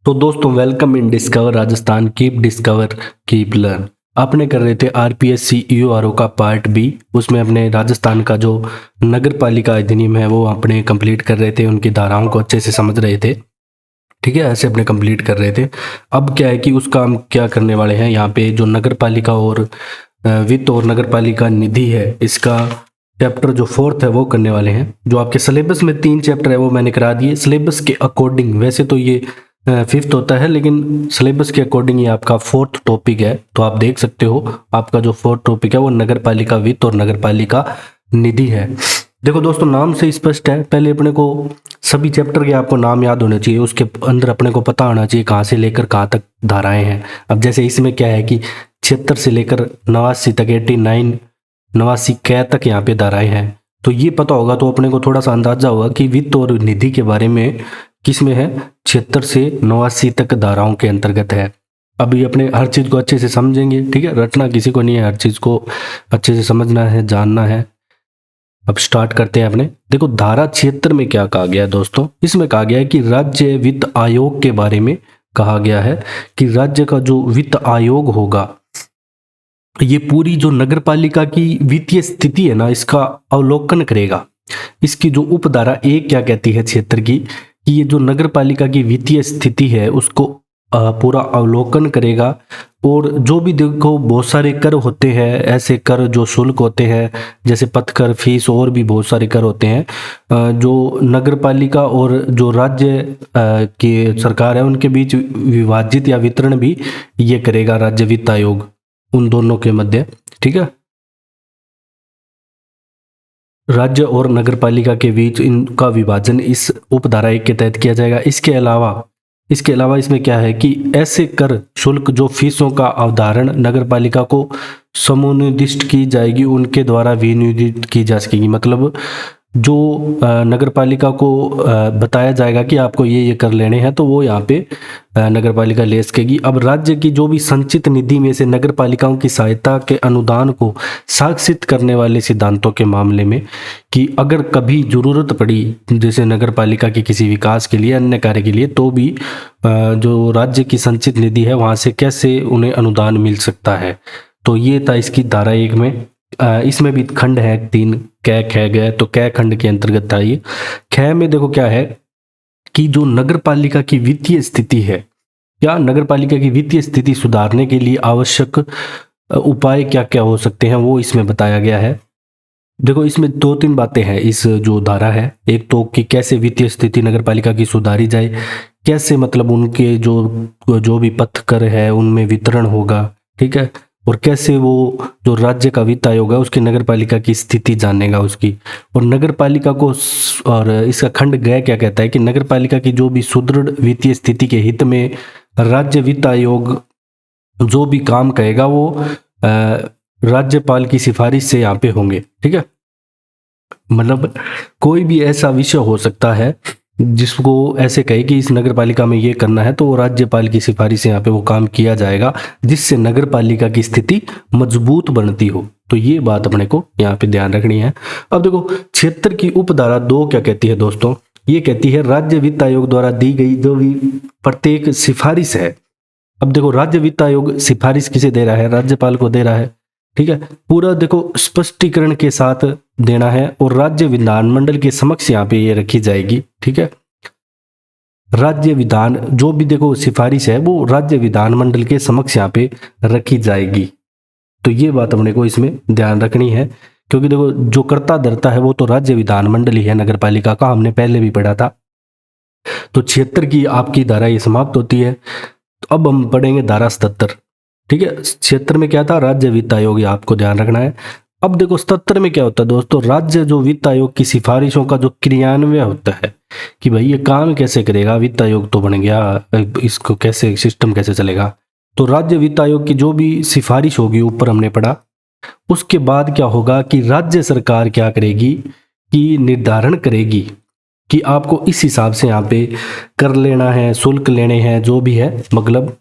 तो दोस्तों welcome in discover Rajasthan keep discover keep learn. आपने कर रहे थे आरपीएस सीईओआरओ का पार्ट बी। उसमें अपने राजस्थान का जो नगर पालिका अधिनियम है वो अपने कंप्लीट कर रहे थे, उनकी धाराओं को अच्छे से समझ रहे थे। ठीक है, ऐसे अपने कंप्लीट कर रहे थे। अब क्या है कि उसका हम क्या करने वाले हैं, यहाँ पे जो नगर पालिका और वित्त और नगर पालिका निधि है, इसका चैप्टर जो फोर्थ है वो करने वाले हैं। जो आपके सिलेबस में 3 चैप्टर है वो मैंने करा दिए सिलेबस के अकॉर्डिंग। वैसे तो ये फिफ्थ होता है, लेकिन सिलेबस के अकॉर्डिंग ये आपका फोर्थ टॉपिक है। तो आप देख सकते हो आपका जो फोर्थ टॉपिक है वो नगर पालिका वित्त और नगर पालिका निधि है। देखो दोस्तों, नाम से स्पष्ट है। पहले अपने को सभी चैप्टर के आपको नाम याद होने चाहिए, उसके अंदर अपने को पता होना चाहिए कहाँ से लेकर कहाँ तक धाराएं हैं। अब जैसे इसमें क्या है कि 76 से लेकर 89 तक 89 89 कै तक यहाँ पे धाराएं हैं। तो ये पता होगा तो अपने को थोड़ा सा अंदाजा होगा कि वित्त और निधि के बारे में किस में है, 76 से 89 तक धाराओं के अंतर्गत है। अभी अपने हर चीज़ को अच्छे से समझेंगे। ठीक है, रटना किसी को नहीं है, हर चीज़ को अच्छे से समझना है, जानना है। अब स्टार्ट करते हैं अपने। देखो धारा 76 में क्या कहा गया है दोस्तों, इसमें कहा गया है कि राज्य वित्त आयोग के बारे में कहा गया है कि राज्य का जो वित्त आयोग होगा ये पूरी जो नगर पालिका की वित्तीय स्थिति है ना, इसका अवलोकन करेगा। इसकी जो उपधारा एक क्या कहती है 76 की, कि ये जो नगर पालिका की वित्तीय स्थिति है उसको पूरा अवलोकन करेगा। और जो भी देखो बहुत सारे कर होते हैं, ऐसे कर जो शुल्क होते हैं, जैसे पथकर, फीस और भी बहुत सारे कर होते हैं जो नगर पालिका और जो राज्य की सरकार है उनके बीच विभाजित या वितरण भी ये करेगा राज्य वित्त आयोग, उन दोनों के मध्य। ठीक है, राज्य और नगर पालिका के बीच इनका विभाजन इस उपधारा 1 के तहत किया जाएगा। इसके अलावा इसमें क्या है कि ऐसे कर शुल्क जो फीसों का अवधारण नगर पालिका को समुनिर्दिष्ट की जाएगी उनके द्वारा विनियोजित की जा सकेगी। मतलब जो नगर पालिका को बताया जाएगा कि आपको ये कर लेने हैं, तो वो यहाँ पे नगर पालिका ले सकेगी। अब राज्य की जो भी संचित निधि में से नगर पालिकाओं की सहायता के अनुदान को साक्षित करने वाले सिद्धांतों के मामले में कि अगर कभी जरूरत पड़ी जैसे नगर पालिका के किसी विकास के लिए, अन्य कार्य के लिए, तो भी जो राज्य की संचित निधि है वहाँ से कैसे उन्हें अनुदान मिल सकता है। तो ये था इसकी धारा 1 में। इसमें भी खंड है 3, कै ख गए, तो कै खंड के अंतर्गत था ये। ख में देखो क्या है कि जो नगर पालिका की वित्तीय स्थिति है, या नगर पालिका की वित्तीय स्थिति सुधारने के लिए आवश्यक उपाय क्या क्या हो सकते हैं वो इसमें बताया गया है। देखो इसमें 2-3 बातें हैं इस जो धारा है। एक तो कि कैसे वित्तीय स्थिति नगर पालिका की सुधारी जाए, कैसे मतलब उनके जो भी पथ कर है उनमें वितरण होगा। ठीक है, और कैसे वो जो राज्य का वित्त आयोग है उसकी नगर पालिका की स्थिति जानेगा उसकी। और नगर पालिका को और इसका खंड ग क्या कहता है कि नगर पालिका की जो भी सुदृढ़ वित्तीय स्थिति के हित में राज्य वित्त आयोग जो भी काम करेगा वो राज्यपाल की सिफारिश से यहाँ पे होंगे। ठीक है, मतलब कोई भी ऐसा विषय हो सकता है जिसको ऐसे कहे कि इस नगर पालिका में ये करना है, तो वो राज्यपाल की सिफारिश से यहाँ पे वो काम किया जाएगा जिससे नगर पालिका की स्थिति मजबूत बनती हो। तो ये बात अपने को यहाँ पे ध्यान रखनी है। अब देखो 76 की उपधारा 2 क्या कहती है दोस्तों, ये कहती है राज्य वित्त आयोग द्वारा दी गई जो भी प्रत्येक सिफारिश है। अब देखो राज्य वित्त आयोग सिफारिश किसे दे रहा है, राज्यपाल को दे रहा है। ठीक है, पूरा देखो स्पष्टीकरण के साथ देना है और राज्य विधानमंडल के समक्ष यहाँ पे ये रखी जाएगी। ठीक है, राज्य विधान जो भी देखो सिफारिश है वो राज्य विधानमंडल के समक्ष यहाँ पे रखी जाएगी। तो ये बात अपने को इसमें ध्यान रखनी है, क्योंकि देखो जो कर्ता धर्ता है वो तो राज्य विधानमंडल ही है नगर पालिका का, हमने पहले भी पढ़ा था। तो 76 की आपकी धारा ये समाप्त होती है। तो अब हम पढ़ेंगे धारा 77। ठीक है, 76 में क्या था, राज्य वित्त आयोग, ये आपको ध्यान रखना है। अब देखो 77 में क्या होता है दोस्तों, राज्य जो वित्त आयोग की सिफारिशों का जो क्रियान्वयन होता है कि भाई ये काम कैसे करेगा, वित्त आयोग तो बन गया, इसको कैसे सिस्टम कैसे चलेगा। तो राज्य वित्त आयोग की जो भी सिफारिश होगी ऊपर हमने पढ़ा, उसके बाद क्या होगा कि राज्य सरकार क्या करेगी कि निर्धारण करेगी कि आपको इस हिसाब से यहाँ पे कर लेना है, शुल्क लेने हैं, जो भी है मतलब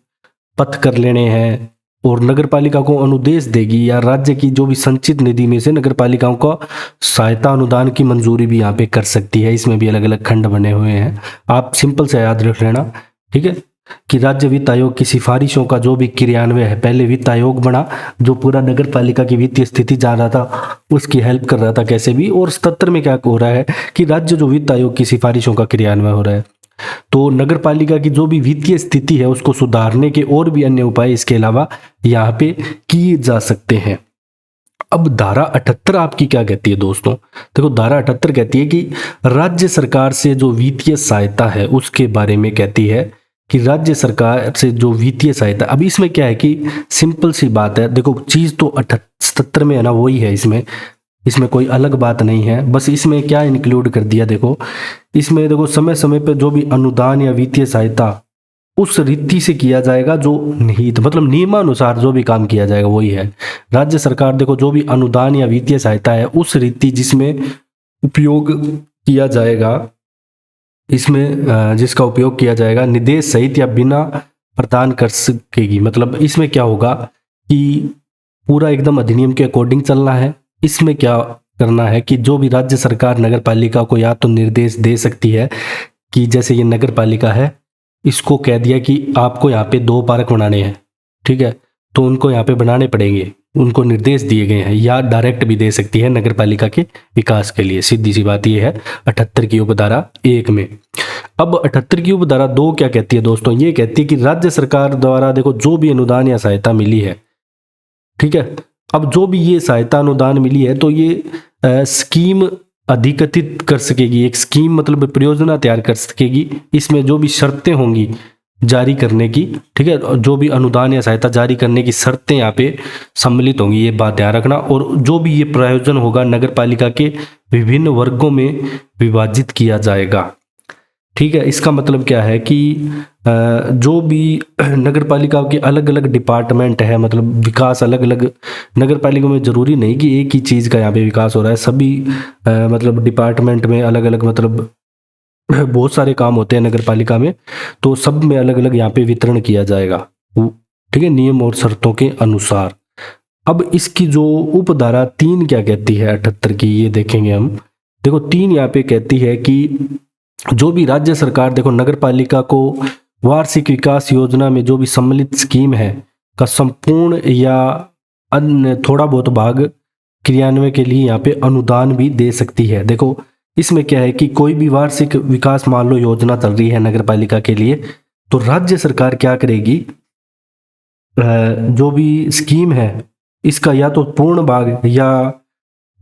पथ कर लेने हैं। और नगर पालिका को अनुदेश देगी या राज्य की जो भी संचित निधि में से नगर पालिकाओं को सहायता अनुदान की मंजूरी भी यहाँ पे कर सकती है। इसमें भी अलग अलग खंड बने हुए हैं, आप सिंपल से याद रख लेना। ठीक है, कि राज्य वित्त आयोग की सिफारिशों का जो भी क्रियान्वयन है, पहले वित्त आयोग बना जो पूरा नगर पालिका की वित्तीय स्थिति जान रहा था, उसकी हेल्प कर रहा था कैसे भी। और 77 में क्या हो रहा है कि राज्य जो वित्त आयोग की सिफारिशों का क्रियान्वयन हो रहा है, तो नगर पालिका की जो भी वित्तीय स्थिति है उसको सुधारने के और भी अन्य उपाय इसके अलावा यहाँ पे किए जा सकते हैं। अब धारा 78 आपकी क्या कहती है दोस्तों? देखो धारा 78 कहती है कि राज्य सरकार से जो वित्तीय सहायता है उसके बारे में कहती है कि राज्य सरकार से जो वित्तीय सहायता, अब इसमें क्या है कि सिंपल सी बात है, देखो चीज तो 78 में है ना, वही है इसमें कोई अलग बात नहीं है। बस इसमें क्या इंक्लूड कर दिया, देखो इसमें देखो समय समय पर जो भी अनुदान या वित्तीय सहायता उस रीति से किया जाएगा जो निहित, मतलब नियमानुसार जो भी काम किया जाएगा वही है। राज्य सरकार देखो जो भी अनुदान या वित्तीय सहायता है उस रीति जिसमें उपयोग किया जाएगा, इसमें जिसका उपयोग किया जाएगा निर्देश सहित या बिना प्रदान कर सकेगी। मतलब इसमें क्या होगा कि पूरा एकदम अधिनियम के अकॉर्डिंग चलना है। इसमें क्या करना है कि जो भी राज्य सरकार नगर पालिका को या तो निर्देश दे सकती है कि जैसे ये नगर पालिका है, इसको कह दिया कि आपको यहाँ पे 2 पार्क बनाने हैं, ठीक है, तो उनको यहाँ पे बनाने पड़ेंगे, उनको निर्देश दिए गए हैं, या डायरेक्ट भी दे सकती है नगर पालिका के विकास के लिए। सीधी सी बात ये है 78 की उपधारा 1 में। अब 78 की उपधारा 2 क्या कहती है दोस्तों? ये कहती है कि राज्य सरकार द्वारा देखो जो भी अनुदान या सहायता मिली है, ठीक है, अब जो भी ये सहायता अनुदान मिली है तो ये स्कीम अधिकतित कर सकेगी, एक स्कीम मतलब परियोजना तैयार कर सकेगी। इसमें जो भी शर्तें होंगी जारी करने की, ठीक है, जो भी अनुदान या सहायता जारी करने की शर्तें यहाँ पे सम्मिलित होंगी, ये बात ध्यान रखना। और जो भी ये प्रायोजन होगा नगर पालिका के विभिन्न वर्गों में विभाजित किया जाएगा, ठीक है। इसका मतलब क्या है कि जो भी नगर पालिका के अलग अलग डिपार्टमेंट है, मतलब विकास अलग अलग नगर पालिका में, जरूरी नहीं कि एक ही चीज़ का यहाँ पे विकास हो रहा है, सभी मतलब डिपार्टमेंट में अलग अलग, मतलब बहुत सारे काम होते हैं नगर पालिका में, तो सब में अलग अलग यहाँ पे वितरण किया जाएगा, ठीक है, नियम और शर्तों के अनुसार। अब इसकी जो उपधारा 3 क्या कहती है 78 की, ये देखेंगे हम। देखो 3 यहाँ पे कहती है कि जो भी राज्य सरकार देखो नगर पालिका को वार्षिक विकास योजना में जो भी सम्मिलित स्कीम है का संपूर्ण या अन्य थोड़ा बहुत भाग क्रियान्वयन के लिए यहाँ पे अनुदान भी दे सकती है। देखो इसमें क्या है कि कोई भी वार्षिक विकास मान लो योजना चल रही है नगर पालिका के लिए, तो राज्य सरकार क्या करेगी, जो भी स्कीम है इसका या तो पूर्ण भाग या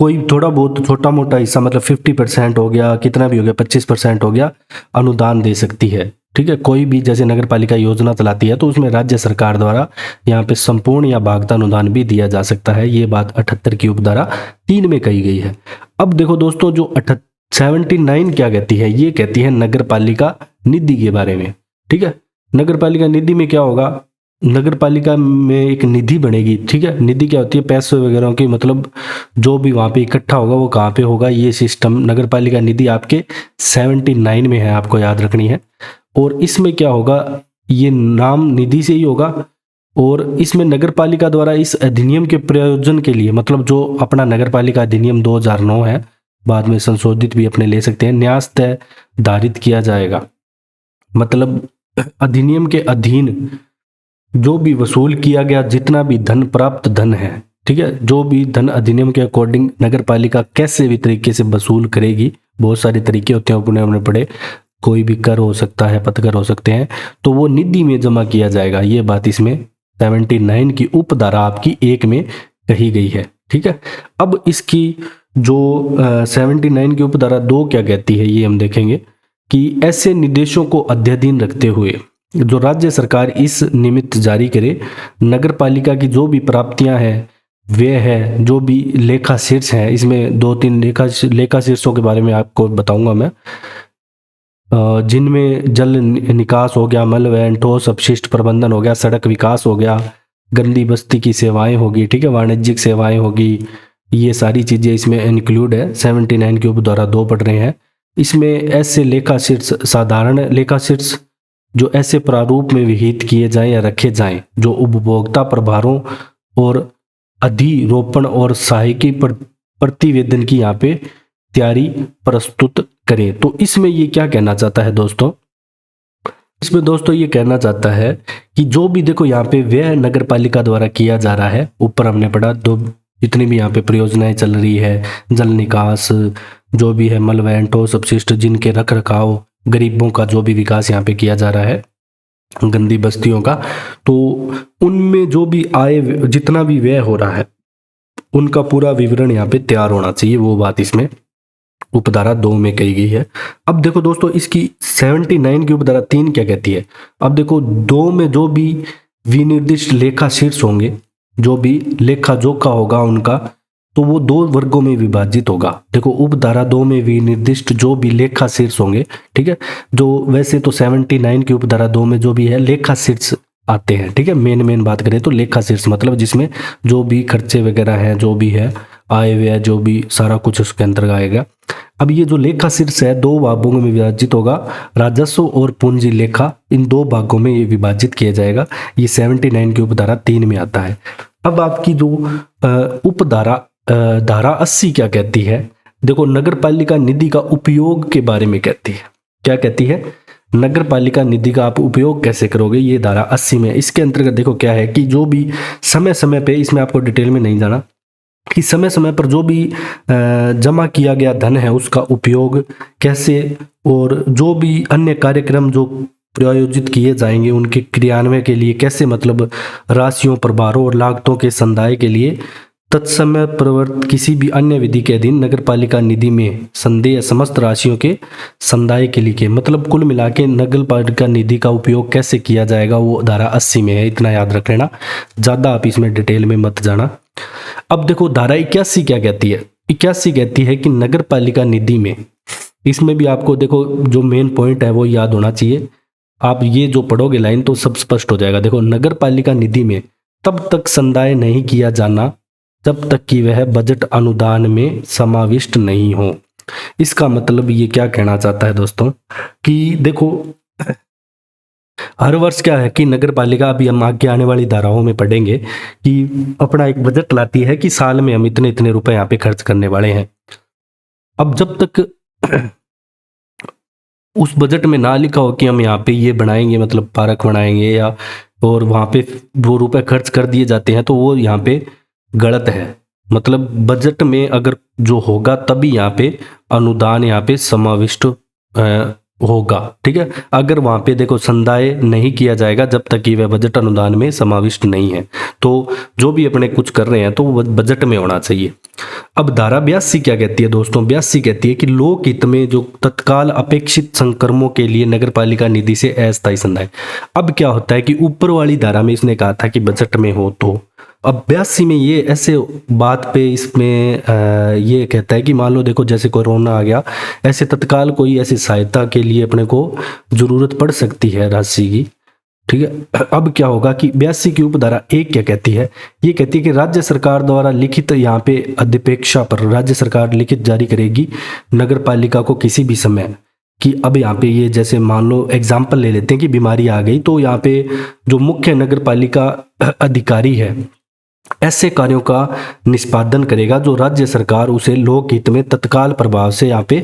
कोई थोड़ा बहुत छोटा मोटा हिस्सा, मतलब 50% हो गया, कितना भी हो गया, 25% हो गया, अनुदान दे सकती है, ठीक है। कोई भी जैसे नगर पालिका योजना चलाती है तो उसमें राज्य सरकार द्वारा यहाँ पे संपूर्ण या भागता अनुदान भी दिया जा सकता है। ये बात 78 की उपधारा 3 में कही गई है। अब देखो दोस्तों जो 79 क्या कहती है, ये कहती है नगर पालिका निधि के बारे में, ठीक है। नगर पालिका निधि में क्या होगा, नगर पालिका में एक निधि बनेगी, ठीक है। निधि क्या होती है, पैसे वगैरह की, मतलब जो भी वहाँ पे इकट्ठा होगा वो कहाँ पे होगा, ये सिस्टम नगर पालिका निधि आपके 79 में है, आपको याद रखनी है। और इसमें क्या होगा, ये नाम निधि से ही होगा, और इसमें नगर पालिका द्वारा इस अधिनियम के प्रयोजन के लिए, मतलब जो अपना नगर पालिका अधिनियम 2009 है, बाद में संशोधित भी अपने ले सकते हैं, न्यास तय धारित किया जाएगा। मतलब अधिनियम के अधीन जो भी वसूल किया गया जितना भी धन, प्राप्त धन है, ठीक है, जो भी धन अधिनियम के अकॉर्डिंग नगर पालिका कैसे भी तरीके से वसूल करेगी, बहुत सारे तरीके होते हैं अपने अपने पड़े, कोई भी कर हो सकता है, पथकर हो सकते हैं, तो वो निधि में जमा किया जाएगा। ये बात इसमें 79 की उपधारा आपकी 1 में कही गई है, ठीक है। अब इसकी जो 79 की उपधारा 2 क्या कहती है, ये हम देखेंगे कि ऐसे निर्देशों को अध्याधीन रखते हुए जो राज्य सरकार इस निमित्त जारी करे, नगर पालिका की जो भी प्राप्तियां हैं, वे है, जो भी लेखा शीर्ष है, इसमें 2-3 लेखा शीर्षों के बारे में आपको बताऊंगा मैं, जिनमें जल निकास हो गया, मल वहन, ठोस अपशिष्ट प्रबंधन हो गया, सड़क विकास हो गया, गंदी बस्ती की सेवाएं होगी, ठीक है, वाणिज्यिक सेवाएं होगी, ये सारी चीज़ें इसमें इंक्लूड है। 79 के उपधारा 2 पढ़ रहे हैं। इसमें ऐसे लेखा शीर्ष, साधारण लेखा शीर्ष जो ऐसे प्रारूप में विहित किए जाएं या रखे जाएं जो उपभोक्ता प्रभारों और अधिरोपण और सहायकी प्रतिवेदन की यहाँ पे तैयारी प्रस्तुत करें। तो इसमें ये क्या कहना चाहता है दोस्तों इसमें दोस्तों ये कहना चाहता है कि जो भी देखो यहाँ पे व्यय नगर पालिका द्वारा किया जा रहा है, ऊपर हमने पढ़ा दो जितनी भी यहाँ पे परियोजनाएं चल रही है, जल निकास, जो भी है मलवैन ठोस अपशिष्ट, जिनके रख रखाव, गरीबों का जो भी विकास यहाँ पे किया जा रहा है, गंदी बस्तियों का, तो उनमें जो भी आय जितना भी व्यय हो रहा है उनका पूरा विवरण यहाँ पे तैयार होना चाहिए। वो बात इसमें उपधारा 2 में कही गई है। अब देखो दोस्तों इसकी 79 की उपधारा 3 क्या कहती है। अब देखो 2 में जो भी विनिर्दिष्ट लेखा शीर्ष होंगे, जो भी लेखा जोखा होगा उनका, तो वो 2 वर्गों में विभाजित होगा। देखो उपधारा 2 में विनिर्दिष्ट जो भी लेखा शीर्ष होंगे, ठीक है, जो वैसे तो 79 की उपधारा 2 में जो भी है लेखा शीर्ष आते हैं, ठीक है। मेन बात करें तो लेखा शीर्ष मतलब जिसमें जो भी खर्चे वगैरह हैं, जो भी है आय व्यय, जो भी सारा कुछ उसके अंतर्गत आएगा। अब ये जो लेखा शीर्ष है 2 भागों में विभाजित होगा, राजस्व और पूंजी लेखा, इन 2 भागों में ये विभाजित किया जाएगा। ये 79 की उपधारा 3 में आता है। अब आपकी जो उपधारा धारा 80 क्या कहती है, देखो नगर पालिका निधि का उपयोग के बारे में कहती है। क्या कहती है, नगर पालिका निधि का आप उपयोग कैसे करोगे, ये धारा 80 में। इसके अंतर्गत देखो क्या है कि जो भी समय समय पे, इसमें आपको डिटेल में नहीं जाना, कि समय समय पर जो भी जमा किया गया धन है उसका उपयोग कैसे, और जो भी अन्य कार्यक्रम जो प्रायोजित किए जाएंगे उनके क्रियान्वयन के लिए कैसे, मतलब राशियों, प्रभारों और लागतों के संदाय के लिए तत्समय प्रवर्त किसी भी अन्य विधि के अधीन नगर पालिका निधि में संदेय समस्त राशियों के संदाय के लिए, मतलब कुल मिला के नगर पालिका निधि का उपयोग कैसे किया जाएगा, वो धारा 80 में है। इतना याद रख लेना, ज़्यादा आप इसमें डिटेल में मत जाना। अब देखो धारा 81 क्या कहती है। 81 कहती है कि नगर पालिका निधि में, इसमें भी आपको देखो जो मेन पॉइंट है वो याद होना चाहिए। आप ये जो पढ़ोगे लाइन तो सब स्पष्ट हो जाएगा। देखो नगर पालिका निधि में तब तक संदाय नहीं किया जाना जब तक कि वह बजट अनुदान में समाविष्ट नहीं हो। इसका मतलब ये क्या कहना चाहता है दोस्तों, कि देखो हर वर्ष क्या है कि नगर पालिका, अभी हम आगे आने वाली धाराओं में पढ़ेंगे, कि अपना एक बजट लाती है कि साल में हम इतने इतने रुपए यहाँ पे खर्च करने वाले हैं। अब जब तक उस बजट में ना लिखा हो कि हम यहाँ पे ये बनाएंगे, मतलब पार्क बनाएंगे, या और वहाँ पे वो रुपए खर्च कर दिए जाते हैं, तो वो यहाँ पे गलत है। मतलब बजट में अगर जो होगा तभी यहाँ पे अनुदान यहाँ पे समाविष्ट होगा, ठीक है। अगर वहाँ पे देखो संदाय नहीं किया जाएगा जब तक कि वह बजट अनुदान में समाविष्ट नहीं है, तो जो भी अपने कुछ कर रहे हैं तो वो बजट में होना चाहिए। अब धारा 82 क्या कहती है दोस्तों, 82 कहती है कि लोक हित में जो तत्काल अपेक्षित संक्रमों के लिए नगर पालिका निधि से अस्थायी संदाय। अब क्या होता है कि ऊपर वाली धारा में इसने कहा था कि बजट में हो, तो अब 82 में ये ऐसे बात पे इसमें ये कहता है कि मान लो देखो जैसे कोरोना आ गया, ऐसे तत्काल कोई ऐसी सहायता के लिए अपने को जरूरत पड़ सकती है राशि की, ठीक है। अब क्या होगा कि 82 की उपधारा 1 क्या कहती है, ये कहती है कि राज्य सरकार द्वारा लिखित, यहाँ पे अधिपेक्षा पर राज्य सरकार लिखित जारी करेगी नगर पालिका को किसी भी समय, कि अब यहाँ पे ये जैसे मान लो एग्जाम्पल ले लेते हैं कि बीमारी आ गई, तो यहाँ पे जो मुख्य नगर पालिका अधिकारी है ऐसे कार्यों का निष्पादन करेगा जो राज्य सरकार उसे लोकहित में तत्काल प्रभाव से यहाँ पे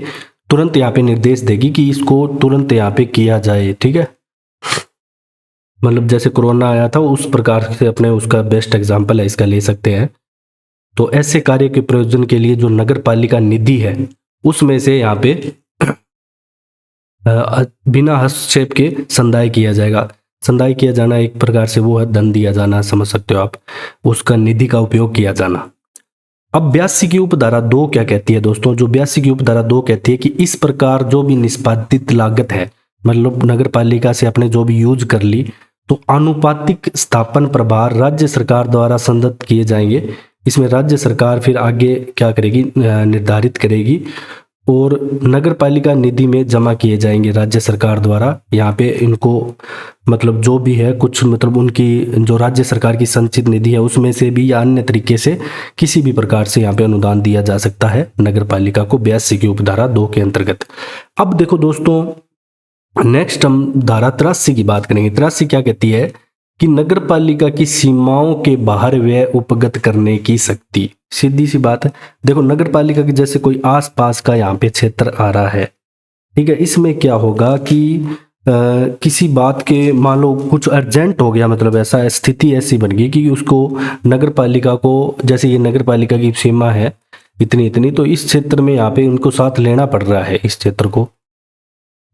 तुरंत यहाँ पे निर्देश देगी कि इसको तुरंत यहाँ पे किया जाए, ठीक है। मतलब जैसे कोरोना आया था उस प्रकार से अपने उसका बेस्ट एग्जाम्पल है, इसका ले सकते हैं। तो ऐसे कार्य के प्रयोजन के लिए जो नगर पालिका निधि है उसमें से यहाँ पे बिना हस्तक्षेप के संदाय किया जाएगा। संदाय किया जाना एक प्रकार से वो है धन दिया जाना, समझ सकते हो आप, उसका निधि का उपयोग किया जाना। अब 82 की उपधारा 2 क्या कहती है दोस्तों, जो 82 की उपधारा 2 कहती है कि इस प्रकार जो भी निष्पादित लागत है, मतलब नगर पालिका से अपने जो भी यूज कर ली, तो आनुपातिक स्थापन प्रभार राज्य सरकार द्वारा संदत्त किए जाएंगे। इसमें राज्य सरकार फिर आगे क्या करेगी, निर्धारित करेगी, और नगर पालिका निधि में जमा किए जाएंगे राज्य सरकार द्वारा। यहाँ पे इनको मतलब जो भी है कुछ, मतलब उनकी जो राज्य सरकार की संचित निधि है उसमें से भी या अन्य तरीके से किसी भी प्रकार से यहाँ पे अनुदान दिया जा सकता है नगर पालिका को 82 की उपधारा 2 के अंतर्गत। अब देखो दोस्तों नेक्स्ट हम धारा 83 की बात करेंगे। 83 क्या कहती है कि नगर पालिका की सीमाओं के बाहर व्यय उपगत करने की शक्ति। सीधी सी बात है, देखो नगर पालिका के जैसे कोई आसपास का यहाँ पे क्षेत्र आ रहा है, ठीक है, इसमें क्या होगा कि किसी बात के मान लो कुछ अर्जेंट हो गया, मतलब ऐसा स्थिति ऐसी बन गई कि उसको नगर पालिका को, जैसे ये नगर पालिका की सीमा है इतनी इतनी, तो इस क्षेत्र में यहाँ पे उनको साथ लेना पड़ रहा है इस क्षेत्र को,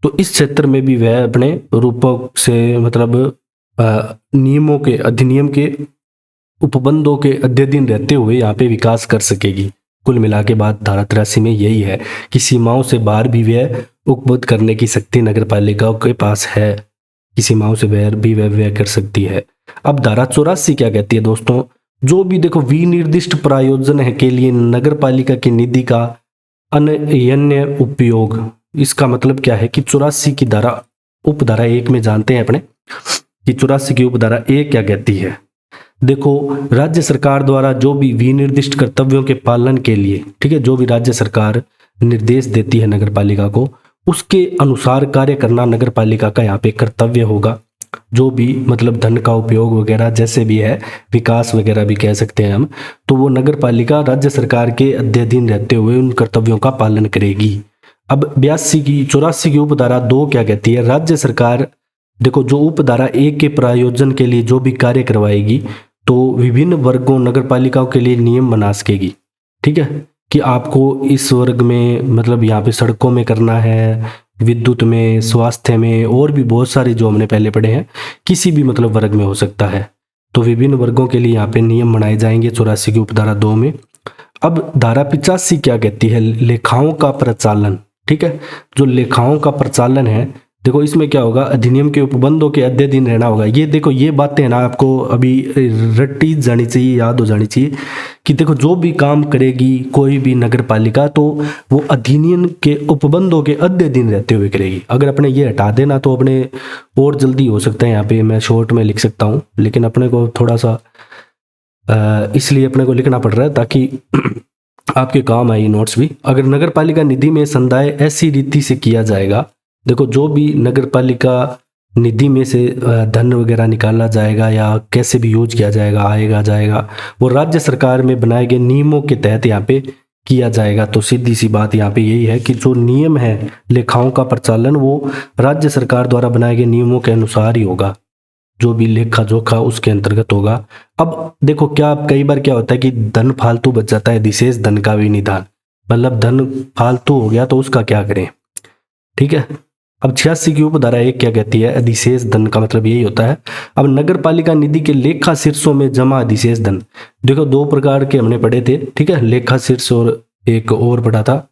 तो इस क्षेत्र में भी वह अपने रूपक से मतलब नियमों के, अधिनियम के उपबंधों के अध्ययन रहते हुए यहाँ पे विकास कर सकेगी। कुल मिला के बात धारा 83 में यही है कि सीमाओं से बाहर भी वह उपबद्ध करने की शक्ति नगर पालिका के पास है, कि सीमाओं से बाहर भी वह कर सकती है। अब धारा 84 क्या कहती है दोस्तों, जो भी देखो विनिर्दिष्ट प्रायोजन है के लिए नगर पालिका की निधि का अनन्य उपयोग, इसका मतलब क्या है कि 84 की धारा उपधारा 1 में जानते हैं अपने कि 84 की उपधारा 1 क्या कहती है। देखो, राज्य सरकार द्वारा जो भी विनिर्दिष्ट कर्तव्यों के पालन के लिए, ठीक है, जो भी राज्य सरकार निर्देश देती है नगर पालिका को, उसके अनुसार कार्य करना नगर पालिका का यहाँ पे कर्तव्य होगा। जो भी मतलब धन का उपयोग वगैरह जैसे भी है, विकास वगैरह भी कह सकते हैं हम, तो वो नगर पालिका राज्य सरकार के अध्ययन रहते हुए उन कर्तव्यों का पालन करेगी। अब 84 की उपधारा 2 क्या कहती है, राज्य सरकार देखो जो उपधारा 1 के प्रायोजन के लिए जो भी कार्य करवाएगी, तो विभिन्न वर्गों नगर पालिकाओं के लिए नियम बना सकेगी, ठीक है, कि आपको इस वर्ग में मतलब यहाँ पे सड़कों में करना है, विद्युत में, स्वास्थ्य में, और भी बहुत सारी जो हमने पहले पढ़े हैं, किसी भी मतलब वर्ग में हो सकता है। तो विभिन्न वर्गों के लिए यहाँ पे नियम बनाए जाएंगे 84 की उपधारा 2 में। अब धारा 85 क्या कहती है, लेखाओं का प्रचालन, ठीक है, जो लेखाओं का प्रचालन है, देखो इसमें क्या होगा, अधिनियम के उपबंधों के अध्ययन रहना होगा। ये देखो ये बातें ना आपको अभी रट्टी जानी चाहिए, याद हो जानी चाहिए कि देखो जो भी काम करेगी कोई भी नगर पालिका, तो वो अधिनियम के उपबंधों के अध्ययन रहते हुए करेगी। अगर अपने ये हटा देना तो अपने और जल्दी हो सकता है, यहाँ पे मैं शॉर्ट में लिख सकता हूँ, लेकिन अपने को थोड़ा सा इसलिए अपने को लिखना पड़ रहा है ताकि आपके काम आए नोट्स भी। अगर नगर पालिका निधि में संदाय ऐसी रीति से किया जाएगा, देखो जो भी नगर पालिका निधि में से धन वगैरह निकाला जाएगा या कैसे भी यूज किया जाएगा, आएगा जाएगा, वो राज्य सरकार में बनाए गए नियमों के तहत यहाँ पे किया जाएगा। तो सीधी सी बात यहाँ पे यही है कि जो नियम है लेखाओं का प्रचालन, वो राज्य सरकार द्वारा बनाए गए नियमों के अनुसार ही होगा, जो भी लेखा जोखा उसके अंतर्गत होगा। अब देखो क्या कई बार क्या होता है कि धन फालतू बच जाता है, अधिशेष धन का विनिधान, मतलब धन फालतू हो गया तो उसका क्या करें, ठीक है। अब 86 की उपधारा 1 क्या कहती है, अधिशेष धन का मतलब यही होता है। अब नगर पालिका निधि के लेखा शीर्षों में जमा अधिशेष धन, देखो 2 प्रकार के हमने पढ़े थे, ठीक है, लेखा शीर्ष और एक और पढ़ा था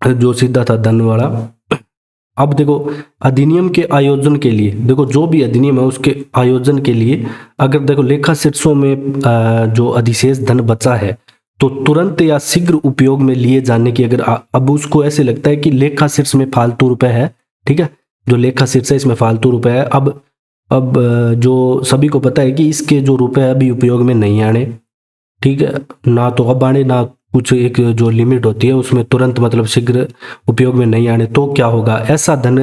जो सीधा था धन वाला। अब देखो अधिनियम के आयोजन के लिए, देखो जो भी अधिनियम है उसके आयोजन के लिए अगर देखो लेखा शीर्षों में जो अधिशेष धन बचा है, तो तुरंत या शीघ्र उपयोग में लिए जाने की, अगर अब उसको ऐसे लगता है कि लेखा शीर्ष में फालतू रुपए है, ठीक है, जो लेखा शीर्ष है इसमें फालतू रुपए है, अब जो सभी को पता है कि इसके जो रुपए अभी उपयोग में नहीं आने, ठीक है, ना तो अब आने ना कुछ एक जो लिमिट होती है उसमें तुरंत मतलब शीघ्र उपयोग में नहीं आने, तो क्या होगा, ऐसा धन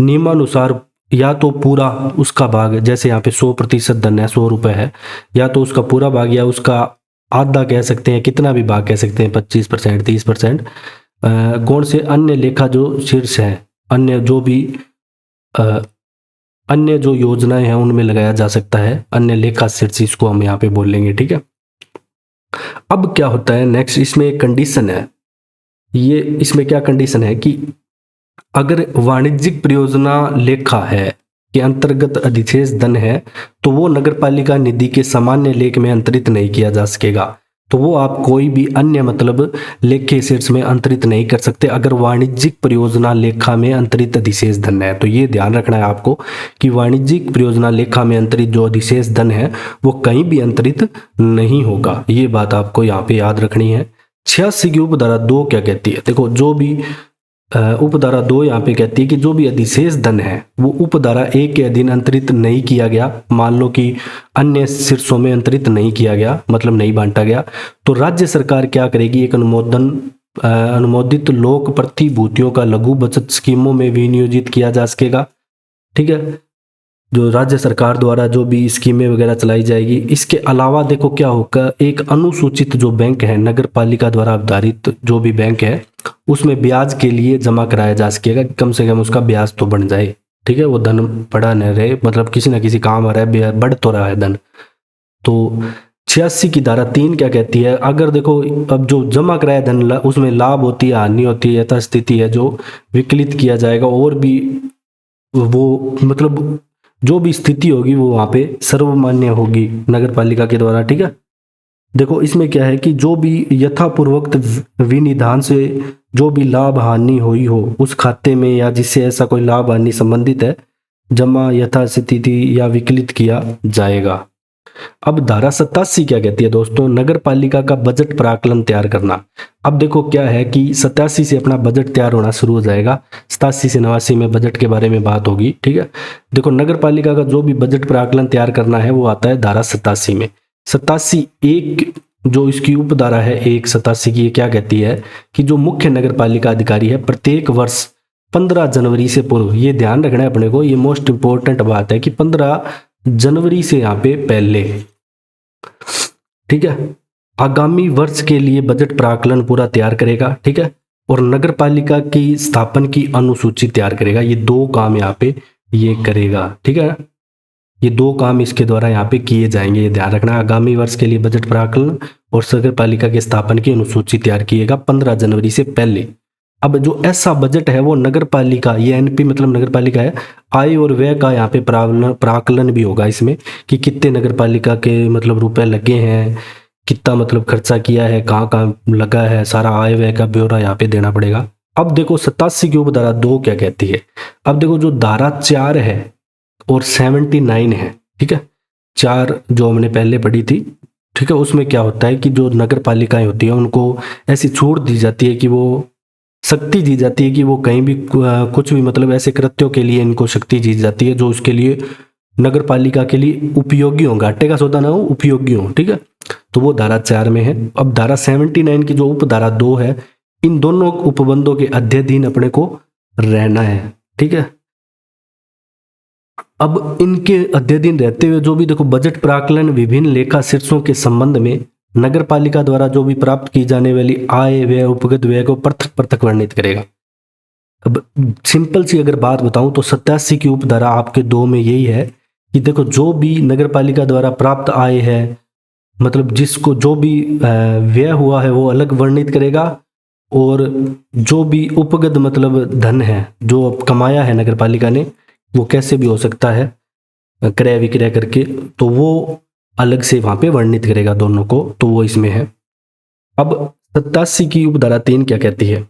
नियमानुसार या तो पूरा उसका भाग, जैसे यहाँ पे 100% धन है, 100 रुपए है, या तो उसका पूरा भाग या उसका आधा कह सकते हैं, कितना भी भाग कह सकते हैं, 25%, 30%, कौन से अन्य लेखा जो शीर्ष है, अन्य जो भी अन्य जो योजनाएं हैं उनमें लगाया जा सकता है, अन्य लेखा शीर्ष इसको हम यहाँ पे बोल लेंगे, ठीक है। अब क्या होता है नेक्स्ट, इसमें एक कंडीशन है, ये इसमें क्या कंडीशन है कि अगर वाणिज्यिक परियोजना लेखा है के अंतर्गत अधिशेष धन है, तो वो नगर पालिका निधि के सामान्य लेख में अंतरित नहीं किया जा सकेगा, तो वो आप कोई भी अन्य मतलब लेखे शीर्ष में अंतरित नहीं कर सकते अगर वाणिज्यिक परियोजना लेखा में अंतरित अधिशेष धन है। तो ये ध्यान रखना है आपको कि वाणिज्यिक परियोजना लेखा में अंतरित जो अधिशेष धन है वो कहीं भी अंतरित नहीं होगा, ये बात आपको यहाँ पे याद रखनी है। 86 की उपधारा 2 क्या कहती है, देखो जो भी उपधारा 2 यहाँ पे कहती है कि जो भी अधिशेष धन है वो उपधारा 1 के अधीन अंतरित नहीं किया गया, मान लो कि अन्य शीर्षों में अंतरित नहीं किया गया, मतलब नहीं बांटा गया, तो राज्य सरकार क्या करेगी, एक अनुमोदित लोक प्रतिभूतियों का लघु बचत स्कीमों में विनियोजित किया जा सकेगा, ठीक है, जो राज्य सरकार द्वारा जो भी स्कीमें वगैरह चलाई जाएगी। इसके अलावा देखो क्या होगा, एक अनुसूचित जो बैंक है, नगर पालिका द्वारा आधारित जो भी बैंक है उसमें ब्याज के लिए जमा कराया जा सकेगा, कम से कम उसका ब्याज तो बन जाए। ठीक है, वो धन पड़ा न रहे, मतलब किसी ना किसी काम आ रहा है, बढ़ तो रहा है धन। तो 86 की धारा 3 क्या कहती है, अगर देखो अब जो जमा कराया धन उसमें लाभ होती है, हानि होती है, यथास्थिति है, जो विकलित किया जाएगा, और भी वो मतलब जो भी स्थिति होगी वो वहाँ पे सर्वमान्य होगी नगर पालिका के द्वारा। ठीक है, देखो इसमें क्या है कि जो भी यथापूर्वक विनिधान से जो भी लाभ हानि हुई हो उस खाते में, या जिससे ऐसा कोई लाभ हानि संबंधित है, जमा यथास्थिति या विकलित किया जाएगा। अब धारा 87 क्या कहती है दोस्तों, नगर पालिका का बजट प्राकलन तैयार करना। अब देखो क्या है कि 87 से अपना बजट तैयार होना शुरू हो जाएगा, 87 से 89 में बजट के बारे में बात होगी। ठीक है, देखो नगर पालिका का जो भी बजट प्राकलन तैयार करना है वो आता है धारा 87 में। 87 एक जो इसकी उपधारा है 187 की, ये क्या कहती है कि जो मुख्य नगर पालिका अधिकारी है प्रत्येक वर्ष 15 जनवरी से पूर्व, ये ध्यान रखना है अपने को, ये मोस्ट इंपॉर्टेंट बात है कि 15 जनवरी से यहाँ पे पहले, ठीक है, आगामी वर्ष के लिए बजट प्राकलन पूरा तैयार करेगा। ठीक है, और नगर पालिका की स्थापन की अनुसूची तैयार करेगा। ये दो काम यहाँ पे ये करेगा। ठीक है, ये दो काम इसके द्वारा यहाँ पे किए जाएंगे, ये ध्यान रखना। आगामी वर्ष के लिए बजट प्राकलन और नगर पालिका के स्थापन की अनुसूची तैयार किएगा 15 जनवरी से पहले। अब जो ऐसा बजट है वो नगर पालिका, ये एनपी मतलब नगर पालिका है, आय और व्यय का यहाँ पे प्राकलन भी होगा इसमें, कि कितने नगर पालिका के मतलब रुपए लगे हैं, कितना मतलब खर्चा किया है, कहाँ कहाँ लगा है, सारा आय व्यय का ब्यौरा यहाँ पे देना पड़ेगा। अब देखो 87 की उपधारा 2 क्या कहती है। अब देखो जो धारा 4 है और 79 है, ठीक है, 4 जो हमने पहले पढ़ी थी, ठीक है, उसमें क्या होता है कि जो नगर पालिकाएं होती है उनको ऐसी छूट दी जाती है कि वो शक्ति दी जाती है कि वो कहीं भी कुछ भी मतलब ऐसे कृत्यों के लिए इनको शक्ति दी जाती है जो उसके लिए नगर पालिका के लिए उपयोगी हो, घाटे का सौदा ना हो, उपयोगी हो। ठीक है, तो वो धारा 4 में है। अब धारा 79 की जो उपधारा 2 है, इन दोनों उपबंधों के अध्ययन अपने को रहना है। ठीक है, अब इनके अध्ययन रहते हुए जो भी देखो बजट प्राकलन विभिन्न लेखा शीर्षों के संबंध में नगर पालिका द्वारा जो भी प्राप्त की जाने वाली आय व्यय उपगत व्यय को पृथक पृथक वर्णित करेगा। अब सिंपल सी अगर बात बताऊं तो 87 की उपधारा आपके 2 में यही है कि देखो जो भी नगर पालिका द्वारा प्राप्त आय है, मतलब जिसको जो भी व्यय हुआ है वो अलग वर्णित करेगा, और जो भी उपगत मतलब धन है जो कमाया है नगर पालिका ने, वो कैसे भी हो सकता है क्रय विक्रय करके, तो वो अलग से वहां पे वर्णित करेगा दोनों को, तो वो इसमें है। अब 87 की उपधारा 3 क्या कहती है,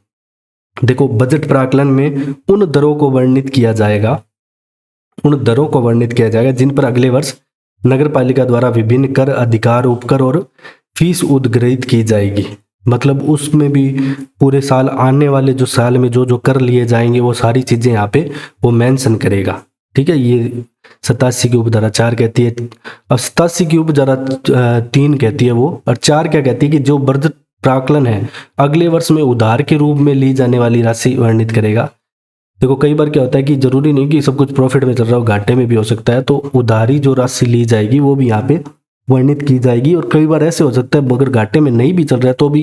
देखो बजट प्राकलन में उन दरों को वर्णित किया जाएगा, उन दरों को वर्णित किया जाएगा जिन पर अगले वर्ष नगर पालिका द्वारा विभिन्न कर, अधिकार, उपकर और फीस उद्ग्रहित की जाएगी। मतलब उसमें भी पूरे साल, आने वाले जो साल में जो जो कर लिए जाएंगे वो सारी चीजें यहाँ पे वो मेंशन करेगा। ठीक है, ये 87 की उपधारा 4 कहती है। अब 87 की उपधारा 3 कहती है वो, और 4 क्या कहती है कि जो बजट प्राकलन है अगले वर्ष में उधार के रूप में ली जाने वाली राशि वर्णित करेगा। देखो कई बार क्या होता है कि जरूरी नहीं कि सब कुछ प्रॉफिट में चल रहा हो, घाटे में भी हो सकता है, तो उधारी जो राशि ली जाएगी वो भी यहाँ पे वर्णित की जाएगी। और कई बार ऐसे हो सकता है अगर घाटे में नहीं भी चल रहा है तो भी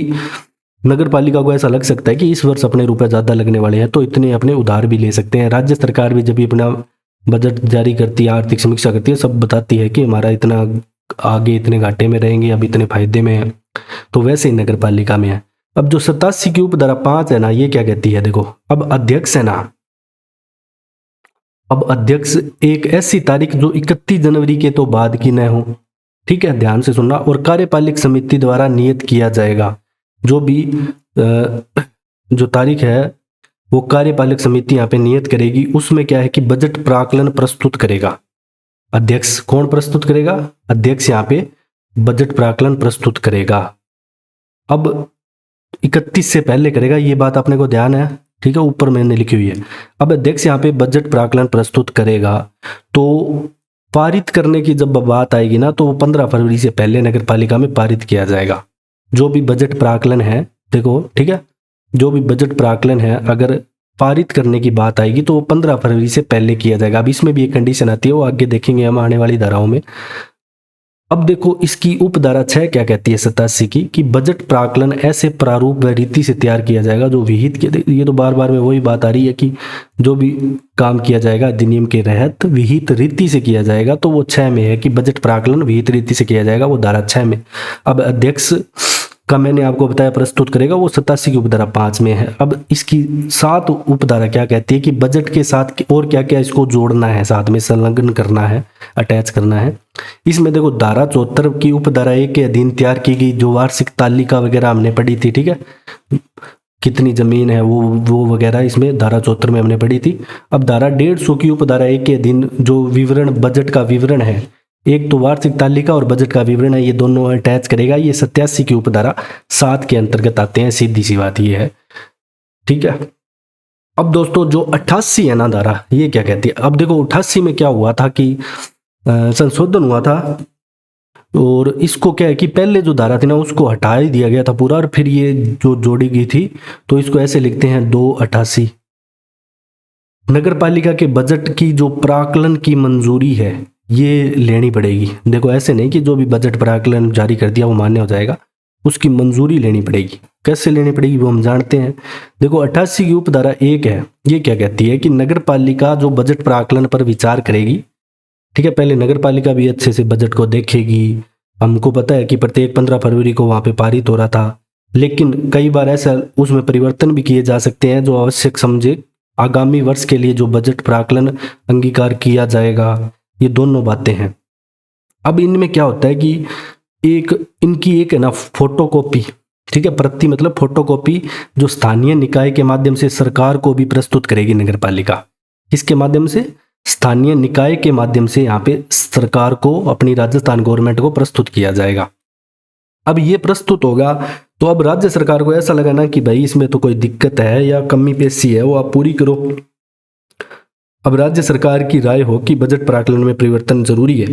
नगर पालिका को ऐसा लग सकता है कि इस वर्ष अपने रुपए ज्यादा लगने वाले हैं, तो इतने अपने उधार भी ले सकते हैं। राज्य सरकार भी जब भी अपना बजट जारी करती है, आर्थिक समीक्षा करती है, सब बताती है कि हमारा इतना आगे इतने घाटे में रहेंगे, अब इतने फायदे में है, तो वैसे ही नगर पालिका में है। अब जो 87 की उपधारा 5 है ना, ये क्या कहती है, देखो अब अध्यक्ष है ना, अब अध्यक्ष एक ऐसी तारीख जो 31 जनवरी के तो बाद की न हो, ठीक है, ध्यान से सुनना, और कार्यपालिक समिति द्वारा नियत किया जाएगा। जो भी जो तारीख है वो कार्यपालिक समिति यहाँ पे नियत करेगी। उसमें क्या है कि बजट प्राकलन प्रस्तुत करेगा अध्यक्ष। कौन प्रस्तुत करेगा, अध्यक्ष यहाँ पे बजट प्राकलन प्रस्तुत करेगा। अब 31 से पहले करेगा, ये बात अपने को ध्यान है, ठीक है, ऊपर मैंने लिखी हुई है। अब अध्यक्ष यहाँ पे बजट प्राकलन प्रस्तुत करेगा, तो पारित करने की जब बात आएगी ना, तो वो 15 फरवरी से पहले नगर पालिका में पारित किया जाएगा। जो भी बजट प्राकलन है, देखो ठीक है, जो भी बजट प्राकलन है अगर पारित करने की बात आएगी तो वो 15 फरवरी से पहले किया जाएगा। अब इसमें भी एक कंडीशन आती है, वो आगे देखेंगे हम आने वाली धाराओं में। अब देखो इसकी उपधारा 6 क्या कहती है 87 की, कि बजट प्राकलन ऐसे प्रारूप व रीति से तैयार किया जाएगा जो विहित के, ये तो बार बार में वही बात आ रही है कि जो भी काम किया जाएगा अधिनियम के तहत विहित रीति से किया जाएगा, तो वो 6 में है कि बजट प्राकलन विहित रीति से किया जाएगा, वो धारा 6 में। अब अध्यक्ष का मैंने आपको बताया प्रस्तुत करेगा, वो 87 की उपधारा 5 में है। अब इसकी 7 उपधारा क्या कहती है कि बजट के साथ और क्या क्या इसको जोड़ना है, साथ में संलग्न करना है, अटैच करना है। इसमें देखो धारा 74 की उपधारा 1 के अधीन तैयार की गई जो वार्षिक तालिका वगैरह हमने पढ़ी थी, ठीक है, कितनी जमीन है वो वगैरह इसमें धारा 74 में हमने पढ़ी थी। अब धारा 150 की उपधारा 1 के अधीन जो विवरण बजट का विवरण है, एक तो वार्षिक तालिका और बजट का विवरण है, ये दोनों अटैच करेगा। ये 87 की उपधारा 7 के अंतर्गत आते हैं, सीधी सी बात ये है, ठीक है। अब दोस्तों जो 88 है ना धारा, ये क्या कहती है, अब देखो 88 में क्या हुआ था कि संशोधन हुआ था, और इसको क्या है कि पहले जो धारा थी ना उसको हटा ही दिया गया था पूरा, और फिर ये जो जोड़ी गई थी, तो इसको ऐसे लिखते हैं 288। नगर पालिका के बजट की जो प्राकलन की मंजूरी है ये लेनी पड़ेगी। देखो ऐसे नहीं कि जो भी बजट प्राकलन जारी कर दिया वो मान्य हो जाएगा, उसकी मंजूरी लेनी पड़ेगी। कैसे लेनी पड़ेगी वो हम जानते हैं। देखो 88 की उपधारा 1 है, ये क्या कहती है कि नगर पालिका जो बजट प्राकलन पर विचार करेगी, ठीक है, पहले नगर पालिका भी अच्छे से बजट को देखेगी। हमको पता है कि प्रत्येक 15 फरवरी को वहाँ पे पारित हो रहा था, लेकिन कई बार ऐसा उसमें परिवर्तन भी किए जा सकते हैं जो आवश्यक समझे आगामी वर्ष के लिए जो बजट प्राकलन अंगीकार किया जाएगा। ये दोनों बातें हैं। अब इनमें क्या होता है कि इनकी एक है ना फोटोकॉपी, ठीक है, प्रति मतलब फोटोकॉपी जो स्थानीय निकाय के माध्यम से सरकार को भी प्रस्तुत करेगी नगर पालिका। किसके माध्यम से? स्थानीय निकाय के माध्यम से यहाँ पे सरकार को, अपनी राजस्थान गवर्नमेंट को प्रस्तुत किया जाएगा। अब ये प्रस्तुत होगा तो अब राज्य सरकार को ऐसा लगा ना कि भाई इसमें तो कोई दिक्कत है या कमी पेशी है, वो आप पूरी करो। अब राज्य सरकार की राय हो कि बजट प्राकलन में परिवर्तन जरूरी है,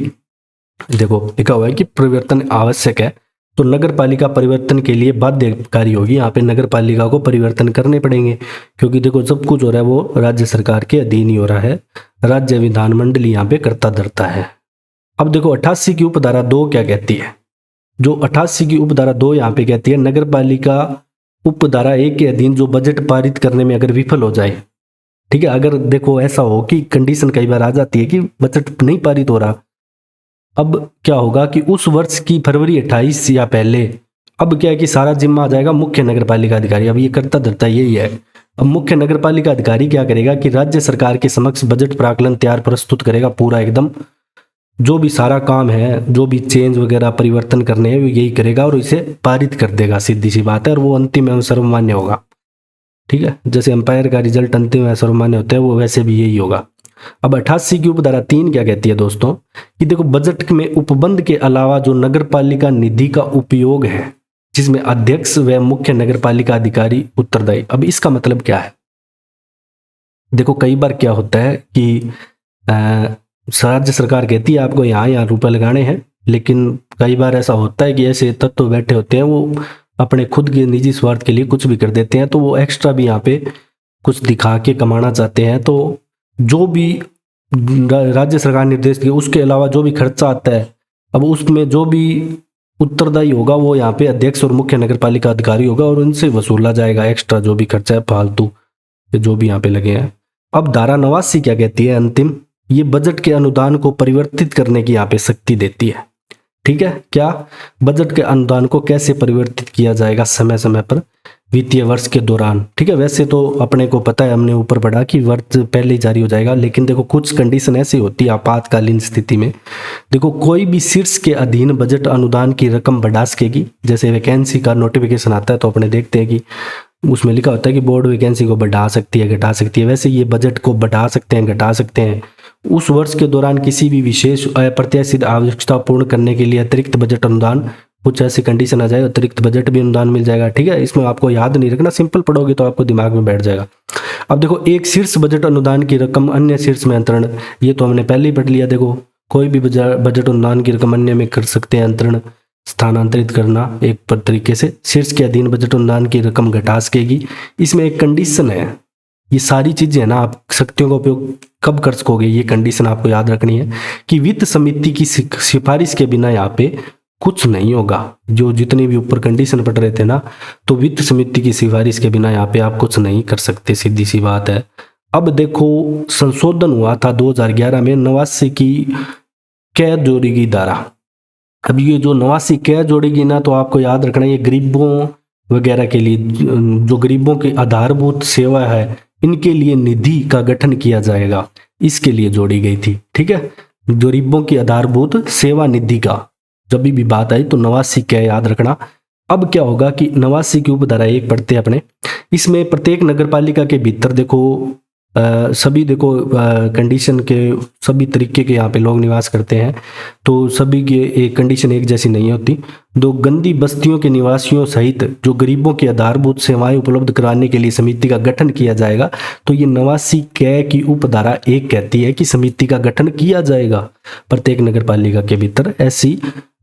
देखो लिखा हुआ है कि परिवर्तन आवश्यक है, तो नगर पालिका परिवर्तन के लिए बाध्यकारी होगी। यहाँ पे नगर पालिका को परिवर्तन करने पड़ेंगे, क्योंकि देखो सब कुछ हो रहा है वो राज्य सरकार के अधीन ही हो रहा है, राज्य विधानमंडल यहाँ पे करता धरता है। अब देखो 88 की उपधारा 2 क्या कहती है, जो 88 की उपधारा 2 यहाँ पे कहती है नगर पालिका उपधारा 1 के अधीन जो बजट पारित करने में अगर विफल हो जाए, ठीक है, अगर देखो ऐसा हो कि कंडीशन कई बार आ जाती है कि बजट नहीं पारित हो रहा, अब क्या होगा कि उस वर्ष की फरवरी 28 या पहले, अब क्या है कि सारा जिम्मा आ जाएगा मुख्य नगर पालिका अधिकारी। अब ये करता धरता यही है। अब मुख्य नगर पालिका अधिकारी क्या करेगा कि राज्य सरकार के समक्ष बजट प्राकलन तैयार प्रस्तुत करेगा, पूरा एकदम जो भी सारा काम है, जो भी चेंज वगैरह परिवर्तन करने हैं वो यही करेगा और इसे पारित कर देगा, सीधी सी बात है, और वो अंतिम एवं सर्वमान्य होगा। ठीक है, जैसे अंपायर का रिजल्ट अंतिम एवं सर्वमान्य होता है, वो वैसे भी यही होगा। अब 88 की उपधारा 3 क्या कहती है दोस्तों, कि देखो बजट में उपबंध के अलावा जो नगर पालिका निधि का उपयोग है, जिसमें अध्यक्ष व मुख्य नगर पालिका अधिकारी उत्तरदायी। अब इसका मतलब क्या है, देखो कई बार क्या होता है कि राज्य सरकार कहती है आपको यहाँ रुपए लगाने हैं, लेकिन कई बार ऐसा होता है कि ऐसे तत्व बैठे होते हैं वो अपने खुद के निजी स्वार्थ के लिए कुछ भी कर देते हैं, तो वो एक्स्ट्रा भी यहाँ पे कुछ दिखा के कमाना चाहते हैं। तो जो भी राज्य सरकार निर्देश दी उसके अलावा जो भी खर्चा आता है, अब उसमें जो भी उत्तरदायी होगा वो यहाँ पे अध्यक्ष और मुख्य नगर पालिका अधिकारी होगा, और उनसे वसूला जाएगा एक्स्ट्रा जो भी खर्चा है, फालतू जो भी यहाँ पे लगे हैं। अब धारा 89 क्या कहती है अंतिम, ये बजट के अनुदान को परिवर्तित करने की यहाँ पे शक्ति देती है। ठीक है, क्या बजट के अनुदान को कैसे परिवर्तित किया जाएगा समय समय पर वित्तीय वर्ष के दौरान। ठीक है, वैसे तो अपने को पता है, हमने ऊपर पढ़ा कि वर्ष पहले ही जारी हो जाएगा, लेकिन देखो कुछ कंडीशन ऐसी होती है आपातकालीन स्थिति में। देखो कोई भी शीर्ष के अधीन बजट अनुदान की रकम बढ़ा सकेगी, जैसे वैकेंसी का नोटिफिकेशन आता है तो अपने देखते हैं कि उसमें लिखा होता है कि बोर्ड वैकेंसी को बढ़ा सकती है, घटा सकती है, वैसे ये बजट को बढ़ा सकते हैं, घटा सकते हैं। उस वर्ष के दौरान किसी भी विशेष अप्रत्याशित आवश्यकता पूर्ण करने के लिए अतिरिक्त बजट अनुदान, कुछ ऐसी कंडीशन आ जाए अतिरिक्त बजट भी अनुदान मिल जाएगा। ठीक है, इसमें आपको याद नहीं रखना, सिंपल पढ़ोगे तो आपको दिमाग में बैठ जाएगा। अब देखो एक शीर्ष बजट अनुदान की रकम अन्य शीर्ष में अंतरण, ये तो हमने पहले ही पढ़ लिया। देखो कोई भी बजट अनुदान की रकम अन्य में कर सकते हैं अंतरण, स्थानांतरित करना एक तरीके से। शीर्ष के अधीन बजट अनुदान की रकम घटा सकेगी। इसमें एक कंडीशन है ये सारी चीजें है ना, आप शक्तियों का उपयोग कब कर सकोगे, ये कंडीशन आपको याद रखनी है कि वित्त समिति की सिफारिश के बिना यहाँ पे कुछ नहीं होगा। जो जितने भी ऊपर कंडीशन पढ़ रहे थे ना, तो वित्त समिति की सिफारिश के बिना यहाँ पे आप कुछ नहीं कर सकते, सीधी सी बात है। अब देखो संशोधन हुआ था 2011 में 89 की कैद जोड़ेगी धारा। अब ये जो 89 कैद जोड़ेगी ना, तो आपको याद रखना ये गरीबों वगैरह के लिए, जो गरीबों की आधारभूत सेवा है इनके लिए निधि का गठन किया जाएगा, इसके लिए जोड़ी गई थी। ठीक है, गरीबों की आधारभूत सेवा निधि का जब भी बात आई तो 89 क्या याद रखना। अब क्या होगा कि 89 की उपधारा 1 पढ़ते हैं अपने, इसमें प्रत्येक नगर पालिका के भीतर देखो सभी देखो कंडीशन के सभी तरीके के यहाँ पे लोग निवास करते हैं, तो सभी की एक कंडीशन एक जैसी नहीं होती। दो गंदी बस्तियों के निवासियों सहित जो गरीबों की आधारभूत सेवाएं उपलब्ध कराने के लिए समिति का गठन किया जाएगा। तो ये 89 कै की उपधारा 1 कहती है कि समिति का गठन किया जाएगा प्रत्येक नगर पालिका के भीतर ऐसी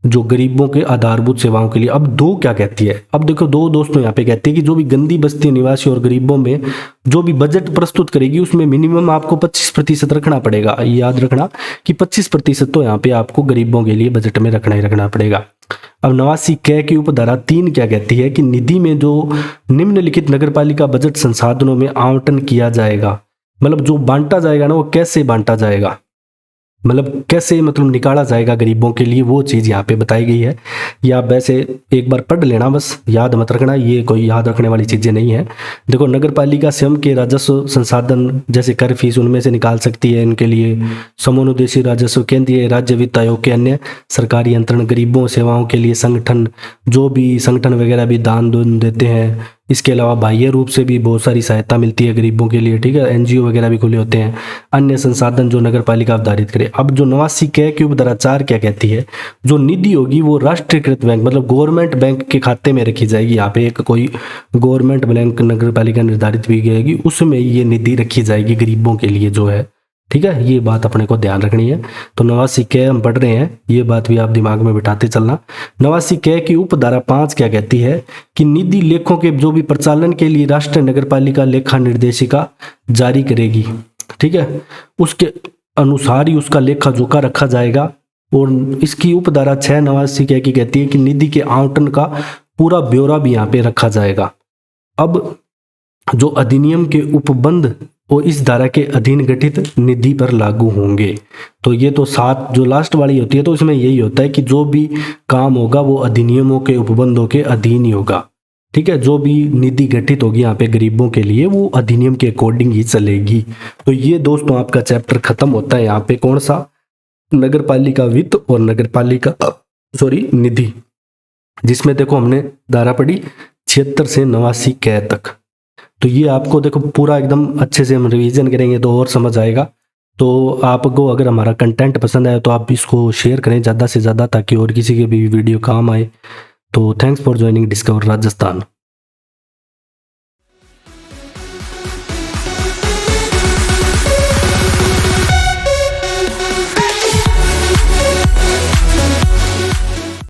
जो गरीबों के आधारभूत सेवाओं के लिए। अब 2 क्या कहती है, अब देखो 2 दोस्तों यहाँ पे कहती है कि जो भी गंदी बस्ती निवासी और गरीबों में जो भी बजट प्रस्तुत करेगी उसमें मिनिमम आपको 25% रखना पड़ेगा। याद रखना कि 25% तो यहाँ पे आपको गरीबों के लिए बजट में रखना ही रखना पड़ेगा। अब 89 कै की उपधारा 3 क्या कहती है कि निधि में जो निम्नलिखित नगरपालिका बजट संसाधनों में आवंटन किया जाएगा, मतलब जो बांटा जाएगा ना वो कैसे बांटा जाएगा, मतलब कैसे मतलब निकाला जाएगा गरीबों के लिए, वो चीज़ यहाँ पे बताई गई है। या आप वैसे एक बार पढ़ लेना, बस याद मत रखना, ये कोई याद रखने वाली चीज़ें नहीं है। देखो नगर पालिका स्वयं के राजस्व संसाधन जैसे कर फीस उनमें से निकाल सकती है, इनके लिए समोन्देशी राजस्व केंद्रीय राज्य वित्त आयोग के अन्य सरकारी यंत्रण गरीबों सेवाओं के लिए संगठन जो भी संगठन वगैरह भी दान देते हैं। इसके अलावा बाह्य रूप से भी बहुत सारी सहायता मिलती है गरीबों के लिए। ठीक है, एनजीओ वगैरह भी खुले होते हैं, अन्य संसाधन जो नगर पालिका अवधारित करे। अब जो 89 कै की उपधारा 4 क्या कहती है, जो निधि होगी वो राष्ट्रीयकृत बैंक मतलब गवर्नमेंट बैंक के खाते में रखी जाएगी। यहाँ पे एक कोई गवर्नमेंट बैंक नगर पालिका निर्धारित भी जाएगी, उसमें ये निधि रखी जाएगी गरीबों के लिए जो है। ठीक है, ये बात अपने को ध्यान रखनी है। तो 89 कै हम पढ़ रहे हैं, ये बात भी आप दिमाग में बिठाते चलना। 89 कै की उपधारा 5 क्या कहती है कि निधि लेखों के जो भी प्रचालन के लिए राष्ट्रीय नगरपालिका लेखा निर्देशिका जारी करेगी। ठीक है, उसके अनुसार ही उसका लेखा जोखा रखा जाएगा। और इसकी उपधारा 6 89 कै की कहती है कि निधि के आवंटन का पूरा ब्यौरा भी यहाँ पे रखा जाएगा। अब जो अधिनियम के उपबंध वो इस धारा के अधीन गठित निधि पर लागू होंगे। तो ये तो 7 जो लास्ट वाली होती है, तो इसमें यही होता है कि जो भी काम होगा वो अधिनियमों के उपबंधों के अधीन ही होगा। ठीक है, जो भी निधि गठित होगी यहाँ पे गरीबों के लिए वो अधिनियम के अकॉर्डिंग ही चलेगी। तो ये दोस्तों आपका चैप्टर खत्म होता है यहाँ पे, कौन सा, नगर पालिका वित्त और नगर पालिका निधि, जिसमें देखो हमने धारा पढ़ी 76 से 89 कै तक। तो ये आपको देखो पूरा एकदम अच्छे से हम रिवीजन करेंगे तो और समझ आएगा। तो आपको अगर हमारा कंटेंट पसंद आए तो आप इसको शेयर करें ज़्यादा से ज़्यादा, ताकि और किसी के भी वीडियो काम आए। तो thanks for joining discover Rajasthan.